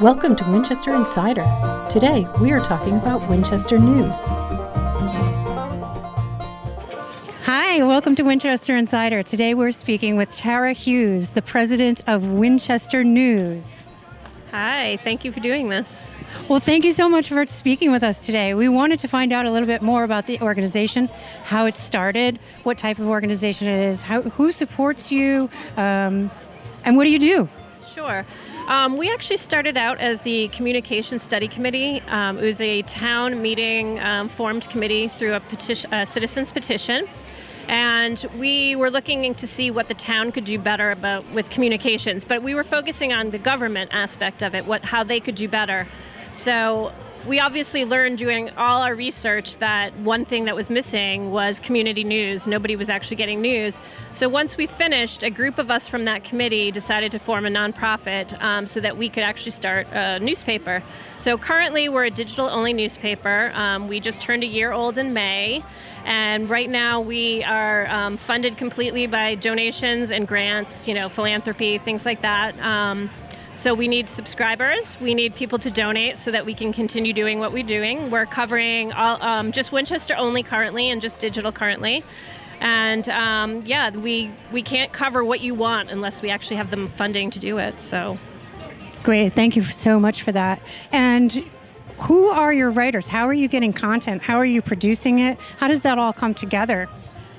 Welcome to Winchester Insider. Today, we are talking about Winchester news. Hi, welcome to Winchester Insider. Today, we're speaking with Tara Hughes, the president of Winchester News. Hi, thank you for doing this. Well, thank you so much for speaking with us today. We wanted to find out a little bit more about the organization, how it started, what type of organization it is, who supports you, and what do you do? Sure. We actually started out as the Communication Study Committee. It was a town meeting formed committee through a citizen's petition. And we were looking to see what the town could do better with communications. But we were focusing on the government aspect of it, how they could do better. So we obviously learned doing all our research that one thing that was missing was community news. Nobody was actually getting news. So once we finished, a group of us from that committee decided to form a nonprofit so that we could actually start a newspaper. So currently we're a digital-only newspaper. We just turned a year old in May. And right now we are funded completely by donations and grants, philanthropy, things like that. So we need subscribers. We need people to donate so that we can continue doing what we're doing. We're covering all, just Winchester only currently and just digital currently. And we can't cover what you want unless we actually have the funding to do it. So great. Thank you so much for that. And who are your writers? How are you getting content? How are you producing it? How does that all come together?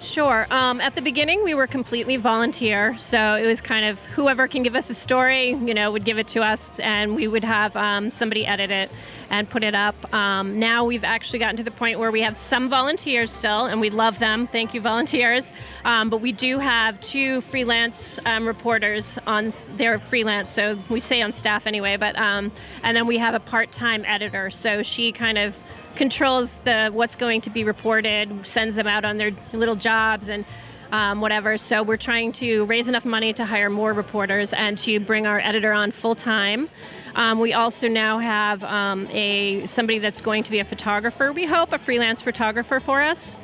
Sure. At the beginning, we were completely volunteer. So it was kind of whoever can give us a story, would give it to us, and we would have somebody edit it and put it up. Now we've actually gotten to the point where we have some volunteers still, and we love them. Thank you, volunteers. But we do have 2 freelance reporters on their freelance. So we say on staff anyway. But and then we have a part-time editor. So she kind of controls what's going to be reported, sends them out on their little jobs and whatever. So we're trying to raise enough money to hire more reporters and to bring our editor on full time. We also now have somebody that's going to be a photographer, we hope, a freelance photographer for us.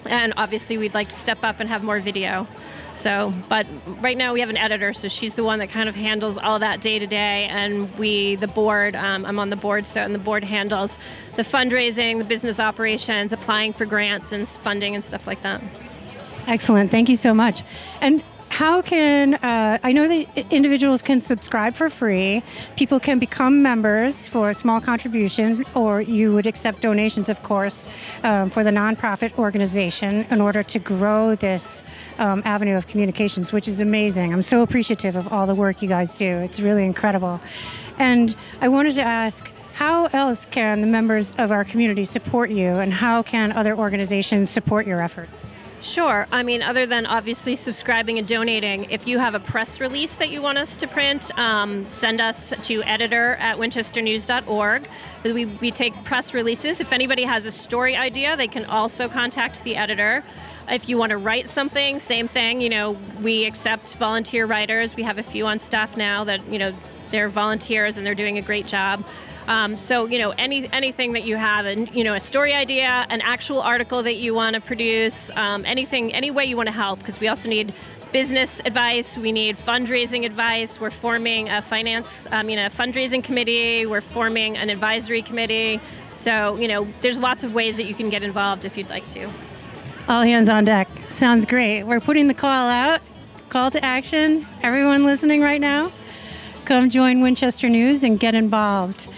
And obviously we'd like to step up and have more video. But right now we have an editor, so she's the one that kind of handles all that day to day, and the board, I'm on the board, and the board handles the fundraising, the business operations, applying for grants and funding and stuff like that. Excellent. Thank you so much. And how can, I know that individuals can subscribe for free, people can become members for a small contribution, or you would accept donations, of course, for the nonprofit organization in order to grow this avenue of communications, which is amazing. I'm so appreciative of all the work you guys do. It's really incredible. And I wanted to ask, how else can the members of our community support you, and how can other organizations support your efforts? Sure. I mean, other than obviously subscribing and donating, if you have a press release that you want us to print, send us to editor@winchesternews.org. We take press releases. If anybody has a story idea, they can also contact the editor. If you want to write something, same thing. We accept volunteer writers. We have a few on staff now that, they're volunteers and they're doing a great job. Anything that you have, a story idea, an actual article that you want to produce, any way you want to help, because we also need business advice, we need fundraising advice. We're forming a fundraising committee. We're forming an advisory committee. So, there's lots of ways that you can get involved if you'd like to. All hands on deck. Sounds great. We're putting the call out, call to action. Everyone listening right now, come join Winchester News and get involved.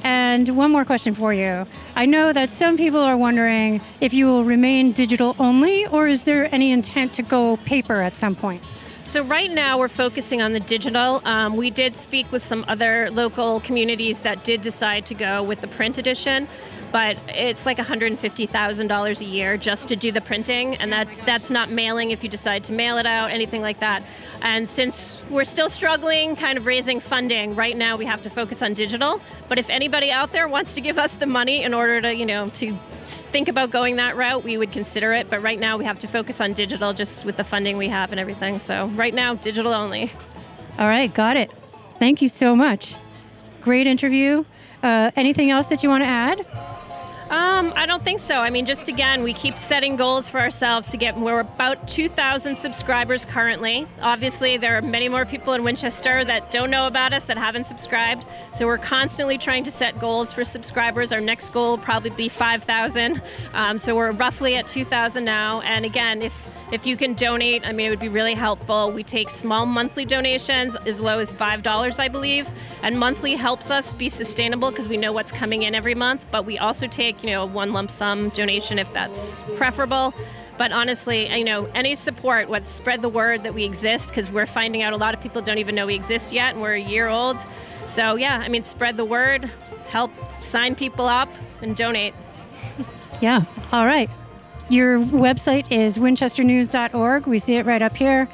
And one more question for you. I know that some people are wondering if you will remain digital only, or is there any intent to go paper at some point? So right now we're focusing on the digital. We did speak with some other local communities that did decide to go with the print edition, but it's like $150,000 a year just to do the printing, and that's not mailing if you decide to mail it out, anything like that. And since we're still struggling, kind of raising funding, right now we have to focus on digital. But if anybody out there wants to give us the money in order to, to think about going that route, we would consider it. But right now we have to focus on digital just with the funding we have and everything. So right now, digital only. All right, got it. Thank you so much. Great interview. Anything else that you want to add? I don't think so. I mean, just again, we keep setting goals for ourselves to get, we're about 2,000 subscribers currently. Obviously, there are many more people in Winchester that don't know about us, that haven't subscribed. So we're constantly trying to set goals for subscribers. Our next goal will probably be 5,000. So we're roughly at 2,000 now. And again, if you can donate, I mean, it would be really helpful. We take small monthly donations as low as $5, I believe. And monthly helps us be sustainable because we know what's coming in every month. But we also take, one lump sum donation if that's preferable. But honestly, any support, spread the word that we exist, because we're finding out a lot of people don't even know we exist yet, and we're a year old. So yeah, spread the word, help sign people up, and donate. Yeah. All right. Your website is winchesternews.org. We see it right up here.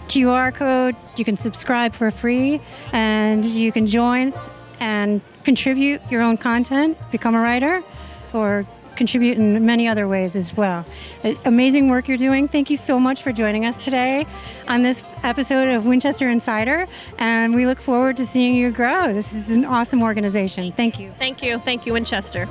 QR code. You can subscribe for free, and you can join and contribute your own content, become a writer, or contribute in many other ways as well. Amazing work you're doing. Thank you so much for joining us today on this episode of Winchester Insider, and we look forward to seeing you grow. This is an awesome organization. Thank you. Thank you. Thank you, Winchester.